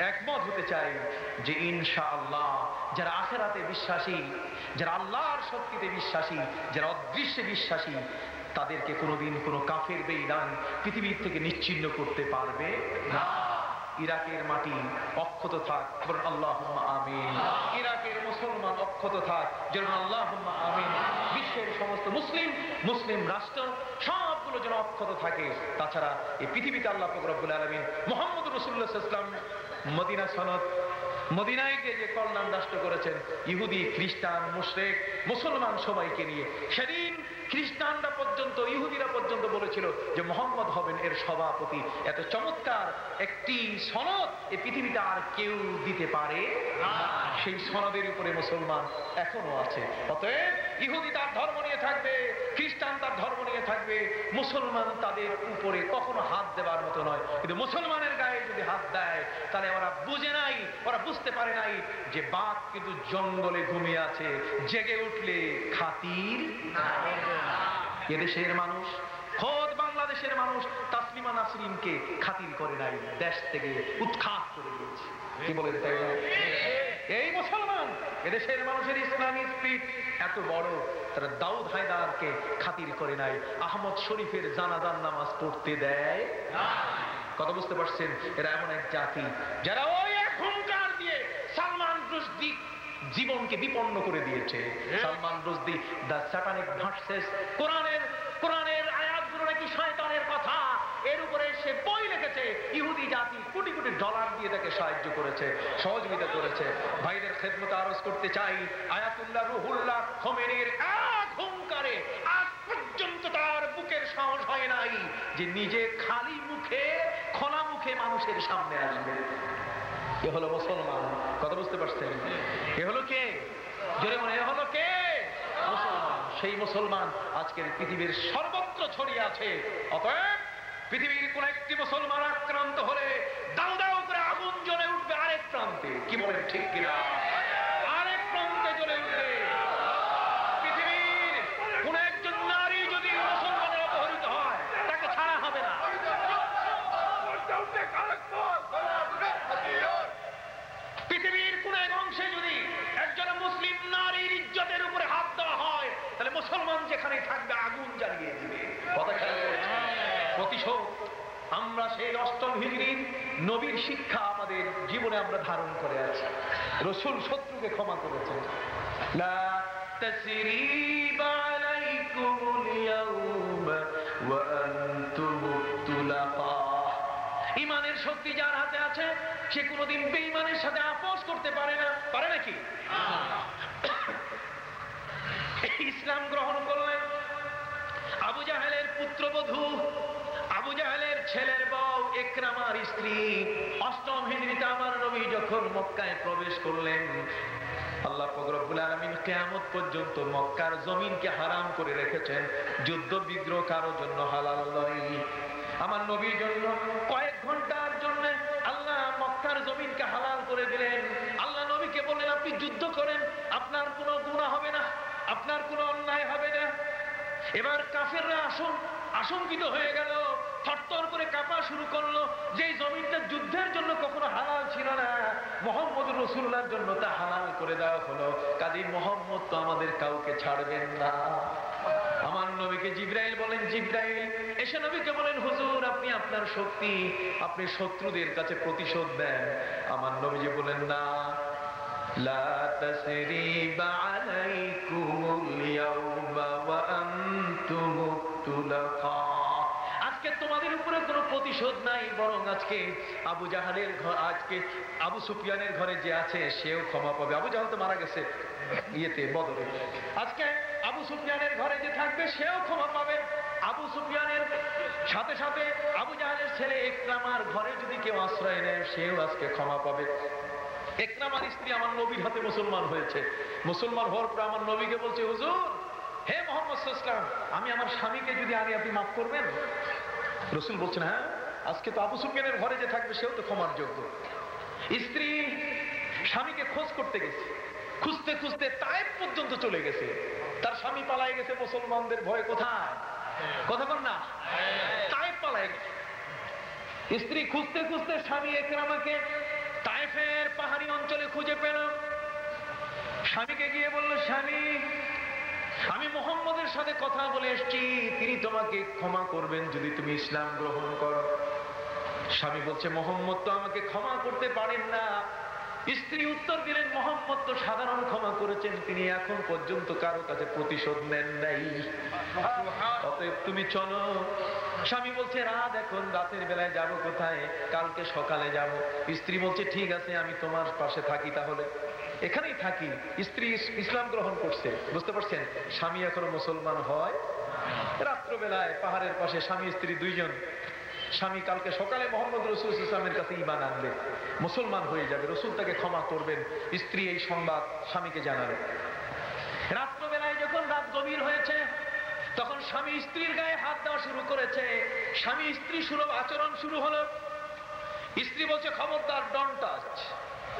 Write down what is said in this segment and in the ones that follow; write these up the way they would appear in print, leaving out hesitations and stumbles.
একমত হতে চাই যে ইনশাআল্লাহ যারা আখিরাতে বিশ্বাসী, যারা আল্লাহর শক্তিতে বিশ্বাসী, যারা অদৃশ্যে বিশ্বাসী, তাদেরকে কোনোদিন কোনো কাফের বেঈমান পৃথিবীর থেকে নিশ্চিহ্ন করতে পারবে না। ইরাকের মাটি অক্ষত থাক, বলুন আল্লাহুম্মা আমিন। ইরাকের মুসলমান অক্ষত থাক, যেন আল্লাহুম্মা আমিন। বিশ্বের সমস্ত মুসলিম রাষ্ট্র সবগুলো যেন অক্ষত থাকে। তাছাড়া এই পৃথিবীতে আল্লাহ পাক রব্বুল আলামিন মুহাম্মদ রাসূলুল্লাহ সাল্লাল্লাহু আলাইহি ওয়াসাল্লাম মদিনা সনদ, মদিনায়কে যে কল্যাণ রাষ্ট্র করেছেন, ইহুদি, খ্রিস্টান, মুশরিক, মুসলমান সবাইকে নিয়ে, সেদিন খ্রিস্টানরা পর্যন্ত, ইহুদিরা পর্যন্ত বলেছিল যে মুহাম্মদ হবেন এর সভাপতি। এত চমৎকার একটি সনদ এই পৃথিবীতে আর কেউ দিতে পারে না। সেই সনদের উপরে মুসলমান এখনো আছে। অতএব ইহুদি তার ধর্ম নিয়ে থাকবে, খ্রিস্টান তার ধর্ম নিয়ে থাকবে, মুসলমান তাদের উপরে কখনো হাত দেবার মতো নয়। কিন্তু মুসলমানের গায়ে যদি হাত দেয়, তাহলে ওরা বুঝে নাই, ওরা বুঝতে পারে নাই যে বাঘ কিন্তু জঙ্গলে ঘুমিয়ে আছে, জেগে উঠলে খাতির এদেশের মানুষ, খোদ বাংলাদেশের মানুষ তাসলিমা নাসরিনকে খাতির করে নাই, দেশ থেকে উৎখাত করে দিয়েছে। কি বলেন তাই না? এই মুসলমান, এদেশের মানুষের ইসলামী স্পিরিট এত বড়, তারা দাউদ হায়দারকে খাতির করে নাই, আহমদ শরীফের জানাজার নামাজ পড়তে দেয় না। কথা বুঝতে পারছেন? এরা এমন এক জাতি যারা ওই অহংকার দিয়ে সালমান রুশদি জীবনকে বিপন্ন করে দিয়েছে। Salman Rushdie the satanic versus, কোরআনের আয়াতগুলো নাকি শয়তানের কথা, এর উপরে সে বই লিখেছে। ইহুদি জাতি কোটি কোটি ডলার দিয়ে তাকে সাহায্য করেছে, সহযোগিতা করেছে। ভাইদের খেদমতে আরজ করতে চাই, আয়াতুল্লাহ রুহুল্লাহ খোমেনির অহংকারে আজ পর্যন্ত তার বুকের সাহস হয় নাই যে নিজে খালি মুখে, খোলা মুখে মানুষের সামনে আসবে। এ হলো মুসলমান। কথা বুঝতে পারছেন? এ হলো কে? জোরে মনে, এ হলো কে? মুসলমান। সেই মুসলমান আজকের পৃথিবীর সর্বত্র ছড়িয়ে আছে। অতএব পৃথিবীর কোন একটি মুসলমান আক্রান্ত হলে দাও দাও করে আগুন জ্বলে উঠবে আরেক প্রান্তে। কি বলেন, ঠিক কিনা? আরেক প্রান্তে জ্বলে উঠবে। পৃথিবীর কোন একজন নারী যদি মুসলমানের অপহরিত হয়, তাকে ছাড়া হবে না। পৃথিবীর কোন এক অংশে যদি একজন মুসলিম নারীর ইজ্জতের উপরে হাত দেওয়া হয়, তাহলে মুসলমান যেখানে থাকবে আগুন জ্বালিয়ে দিবে। কথা খেয়াল করেছেন? প্রতিশোধ আমরা সেই ৮ম হিজরির নবীর শিক্ষা আমাদের জীবনে আমরা ধারণ করে আছি। রাসূল শত্রুকে ক্ষমা করেছেন। লা তাসরিবা আলাইকুমুল ইয়াওমা ওয়া আনতুম তুলাকা। ঈমানের শক্তি যার হাতে আছে, সে কোনোদিন বেঈমানের সাথে আপোষ করতে পারে না। পারে নাকি? ইসলাম গ্রহণ করলেন আবু জাহেলের পুত্রবধূ, আবু জাহেলের ছেলের বউ ইকরামার স্ত্রী। ৮ম হিজরিতে আমার নবী যখন মক্কায় প্রবেশ করলেন, আল্লাহ পাক রব্বুল আলামিন কিয়ামত পর্যন্ত মক্কার জমিনকে হারাম করে রেখেছেন। যুদ্ধ বিগ্রহ কারোর জন্য হালাল নয়। আমার নবীর জন্য কয়েক ঘন্টার জন্য আল্লাহ মক্কার জমিনকে হালাল করে দিলেন। আল্লাহ নবীকে বললেন, আপনি যুদ্ধ করেন, আপনার কোনো গুনাহ হবে না, আপনার কোনো অন্যায় হবে না। এবার কাফেররা আশঙ্কিত হয়ে গেল, থরথর করে কাঁপা শুরু করলো। যে জমিনটা যুদ্ধের জন্য কখনো হালাল ছিল না, মুহাম্মদ রাসূলুল্লাহর জন্য তা হালাল করে দেওয়া হলো। কাজী মুহাম্মদ তো আমাদের কাউকে ছাড়বেন না। আমার নবীকে জিবরাইল বলেন, জিবরাইল এসে নবীকে বলেন, হুজুর আপনি আপনার শক্তি, আপনি শত্রুদের কাছে প্রতিশোধ দেন। আমার নবীজি বলেন, না, লা তাসরিবা আলাইকুমুল ইয়াওমা ওয়া আনতুম তুলাকা। আজকে তোমাদের উপরে কোনো প্রতিশোধ নাই, বরং আজকে আবু জাহালের ঘর, আজকে আবু সুফিয়ানের ঘরে যে আছে সেও ক্ষমা পাবে। আবু জাহাল তো মারা গেছে বদরে। আজকে আবু সুফিয়ানের ঘরে যে থাকবে সেও ক্ষমা পাবে। আবু সুফিয়ানের সাথে সাথে আবু জাহালের ছেলে ইকরামার ঘরে যদি কেউ আশ্রয় নেয়, সেও আজকে ক্ষমা পাবে। ইকরামার স্ত্রী আমার নবীর হাতে মুসলমান হয়েছে। মুসলমান হওয়ার পর আমার নবীকে বলছে, হুজুর, হে মুহাম্মদ সাল্লাল্লাহু আলাইহি ওয়াসাল্লাম, আমি আমার স্বামীকে যদি আনি, আপনি মাফ করবেন? রাসূল বলছেন, হ্যাঁ, আজকে তো আবু সুফিয়ানের ঘরে যে থাকবে সেও তো ক্ষমার যোগ্য। স্ত্রী স্বামীকে খোঁজ করতে গেছে, খুঁজতে খুঁজতে তায়েফ পর্যন্ত চলে গেছে। তার স্বামী পালায় গেছে মুসলমানদের ভয়ে। কোথায়? কথা বল না, তায়েফ পালায় গেছে। স্ত্রী খুঁজতে খুঁজতে স্বামী ইকরামাকে তায়েফের পাহাড়ি অঞ্চলে খুঁজে পেল। স্বামীকে গিয়ে বলল, স্বামী, আমি মুহাম্মদের সাথে কথা বলে এসেছি, তিনি তোমাকে ক্ষমা করবেন যদি তুমি ইসলাম গ্রহণ করো। স্বামী বলছে, মুহাম্মদ তো আমাকে ক্ষমা করতে পারেন না। স্ত্রী উত্তর দিলেন, মুহাম্মদ তো সাধারণ ক্ষমা করেছেন, তিনি এখন পর্যন্ত কারো কাছে প্রতিশোধ নেন নাই, অতএব তুমি চলো। স্বামী বলছে, রাত এখন, রাতের বেলায় যাব কোথায়? কালকে সকালে যাব। স্ত্রী বলছে, ঠিক আছে, আমি তোমার পাশে থাকি, তাহলে এখানেই থাকি। স্ত্রী ইসলাম গ্রহণ করছে, বুঝতে পারছেন? স্বামী এখনো মুসলমান হয়। রাত্রবেলায় পাহাড়ের পাশে স্বামী স্ত্রী দুইজন। স্বামী কালকে সকালে মুহাম্মদ রাসূল সাল্লাল্লাহু আলাইহি ওয়াসাল্লামের কাছে ঈমান আনবে, মুসলমান হয়ে যাবে, রাসূল তাকে ক্ষমা করবেন। স্ত্রী এই সংবাদ স্বামীকে জানালেন। রাত্রবেলায় যখন রাত গভীর হয়েছে, তখন স্বামী স্ত্রীর গায়ে হাত দেওয়া শুরু করেছে। স্বামী স্ত্রী সুলভ আচরণ শুরু হলো। স্ত্রী বলছে, খবরদার, ডোন্ট টাচ,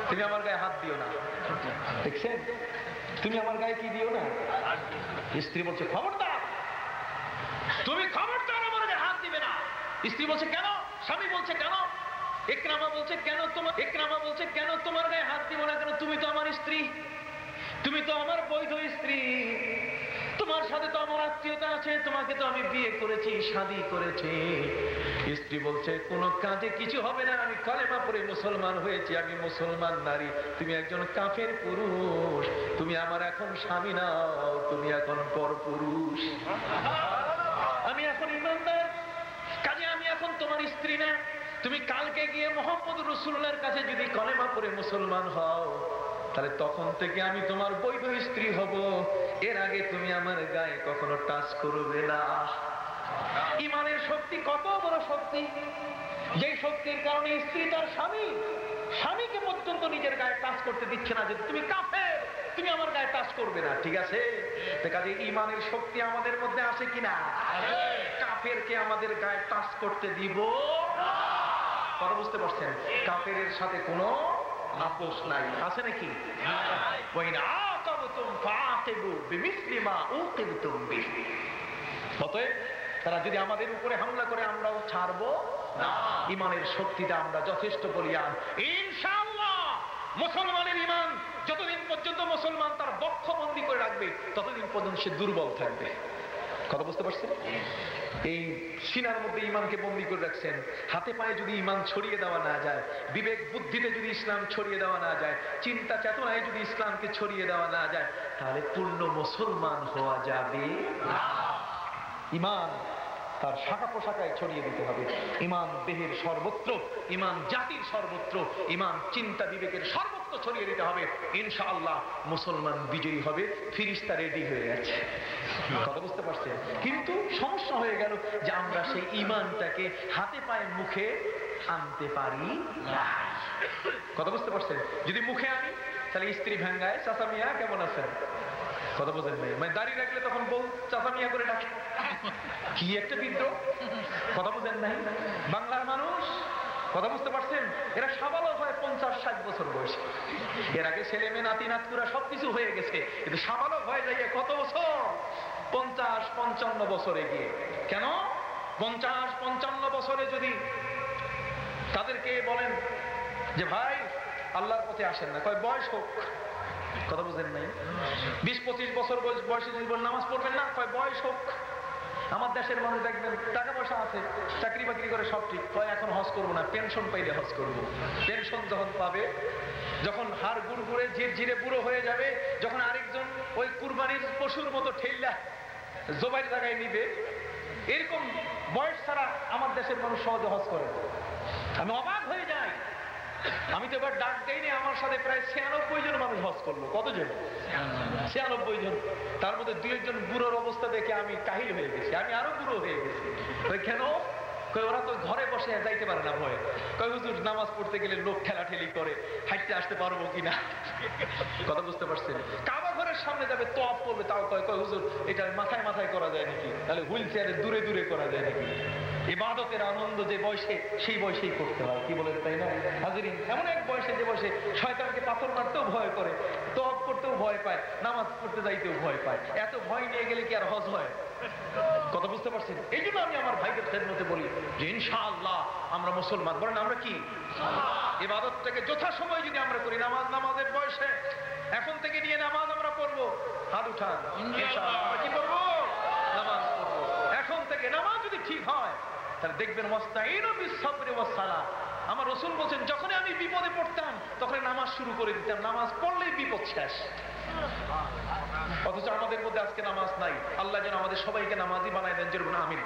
তুমি আমার গায়ে হাত দিও না। দেখছেন, তুমি আমার গায়ে কি দিও না? স্ত্রী বলছে, খবরদার, তুমি খবরদার আমার গায়ে হাত দিবে না। স্ত্রী বলছে, কেন? স্বামী বলছে, কেন? ইকরামা বলছে, কেন তোমার গায়ে হাত দিব না কেন? তুমি তো আমার স্ত্রী, তুমি তো আমার বৈধ স্ত্রী, তোমার সাথে তো আমার আত্মীয়তা আছে, তোমাকে তো আমি বিয়ে করেছি, শাদী করেছি। স্ত্রী বলছে, কোন কাজে কিছু হবে না, আমি কালেমা পড়ে মুসলমান হয়েছি, আমি মুসলমান নারী, তুমি একজন কাফের পুরুষ, তুমি আমার এখন স্বামী নাও, তুমি এখন পরপুরুষ, আমি এখন ঈমানদার, কাজে আমি এখন তোমার স্ত্রী না। তুমি কালকে গিয়ে মুহাম্মদ রাসূলুল্লাহর কাছে যদি কালেমা পড়ে মুসলমান হও, তাহলে তখন থেকে আমি তোমার বৈধ স্ত্রী হব। এর আগে তুমি আমার গায়ে কখনো টাচ করবে না। ঈমানের শক্তি কত বড় শক্তি, যে শক্তির কারণে স্ত্রী তার স্বামীকে পর্যন্ত নিজের গায়ে টাচ করতে দিচ্ছে না, যে তুমি কাফের, তুমি আমার গায়ে টাচ করবে না। ঠিক আছে, কাজে ঈমানের শক্তি আমাদের মধ্যে আছে কিনা? কাফেরকে আমাদের গায়ে টাচ করতে দিব না। কথা বুঝতে পারছেন? কাফেরের সাথে কোনো আপোষ নাই, আছে নাকি? অতএব তারা যদি আমাদের উপরে হামলা করে, আমরাও ছাড়বো না। ঈমানের শক্তিটা আমরা যথেষ্ট বলিয়ান। ইনশাআল্লাহ মুসলমানের ঈমান যতদিন পর্যন্ত মুসলমান তার বক্ষ বন্দী করে রাখবে, ততদিন পর্যন্ত সে দুর্বল থাকবে। কথা বুঝতে পারছেন? এই সিনার মধ্যে ঈমানকে বন্দী করে রাখছেন। হাতে পায়ে যদি ঈমান ছড়িয়ে দেওয়া না যায়, বিবেক বুদ্ধিতে যদি ইসলাম ছড়িয়ে দেওয়া না যায়, চিন্তা চেতনায় যদি ইসলামকে ছড়িয়ে দেওয়া না যায়, তাহলে পূর্ণ মুসলমান হওয়া যাবে না। ঈমান তার শাখা পোশাকায় ছড়িয়ে দিতে হবে। ঈমান দেহের সর্বত্র, ঈমান জাতির সর্বত্র, ঈমান চিন্তা বিবেকের সর্বত্র ছড়িয়ে দিতে হবে। ইনশাআল্লাহ মুসলমান বিজয়ী হবে। ফিরিস্তা রেডি হয়ে গেছে। কথা বুঝতে পারছেন? কিন্তু সমস্যা হয়ে গেল যে আমরা সেই ঈমানটাকে হাতে পায়ে মুখে আনতে পারি না। কথা বুঝতে পারছেন? যদি মুখে আনি, তাহলে স্ত্রী ভাঙ্গায়, চাচা মিয়া কেমন আছেন? কথা বোঝেন নাই? মানে দাঁড়িয়ে রাখলে তখন বউ চাচা মিয়া করে ডাকে, কি একটা বিদ্রোহ। কথা বোঝেন নাই? বাংলার মানুষ, কথা বুঝতে পারছেন, এরা সাবালক হয় 50-60 বছর বয়সে। এর আগে ছেলে মেয়ে নাতি নাতকুরা সবকিছু হয়ে গেছে, কিন্তু সাবালক হয়ে যায় কত বছর? 50-55 বছরে গিয়ে। কেন? 50-55 বছরে যদি তাদেরকে বলেন যে ভাই আল্লাহর পথে আসেন না, কয় বয়স হোক। কথা বুঝেন নাই? 20-25 বছর বয়সে যদি নামাজ পড়বেন না, কয় বয়স হোক। আমার দেশের মানুষ দেখবেন টাকা পয়সা আছে, চাকরি বাকরি করে, সব ঠিক, কয় এখন হজ করবো না, পেনশন পাইলে হজ করবো। পেনশন যখন পাবে, যখন হাড় গুড় গুড়ে ঝিরে বুড়ো হয়ে যাবে, যখন আরেকজন ওই কুরবানির পশুর মতো ঠেল্লা জবাইয়ের জায়গায় নিবে, এরকম বয়স ছাড়া আমার দেশের মানুষ সহজে হজ করে। আমি অবাক হয়ে যাই। আমি তো এবার ডাক দেইনি, আমার সাথে প্রায় 96 জন মানুষ হজ করলো। কতজন? 96 জন। তার মধ্যে 2 জন বুড়োর অবস্থা দেখে আমি কাহিল হয়ে গেছি, আমি আরো বুড়ো হয়ে গেছি। কেন? ওরা তো ঘরে বসে যাইতে পারে না ভয়ে। কয় হুজুর নামাজ পড়তে গেলে লোক ঠেলাঠেলি করে, হাঁটতে আসতে পারবো কিনা। কথা বুঝতে পারছেন? কাবা ঘরের সামনে যাবে, তওয়াফ করবে, তাও কয় হুজুর এটা মাথায় মাথায় করা যায় নাকি, তাহলে হুইল চেয়ারে দূরে দূরে করা যায় নাকি। ইবাদতের আনন্দ যে বয়সে সেই বয়সেই করতে হয়, কি বলেন তাই না হাজিরিন? এমন এক বয়সে যে বয়সে শয়তানকে পাথর মারতেও ভয় করে, তওয়াব করতেও ভয় পায়, নামাজ পড়তে যাইতেও ভয় পায়। এত ভয় নিয়ে গেলে কি আর হজ হয়? কথা বুঝতে পারছেন? এই জন্য আমি আমার ভাইদের খেদমতে বলি যে ইনশাআল্লাহ আমরা মুসলমান। বলেন আমরা কি? ইবাদতটাকে যথাসময়ে যদি আমরা করি, নামাজের বয়সে এখন থেকে নিয়ে নামাজ আমরা পড়বো, হাত উঠান, ইনশাআল্লাহ আমরা কি করবো? নামাজ পড়বো। এখন থেকে নামাজ যদি ঠিক হয় তাহলে দেখবেন ওয়াস্তাইনু বিস-সাবরি ওয়াস-সালাহ। আমার রাসূল বলেন যখনই আমি বিপদে পড়তাম তখন নামাজ শুরু করে দিতাম, নামাজ পড়লেই বিপদ শেষ। অথচ আমাদের মধ্যে আজকে নামাজ নাই। আল্লাহ যেন আমাদের সবাইকে নামাজি বানায় দেন, যেরকম আমিন।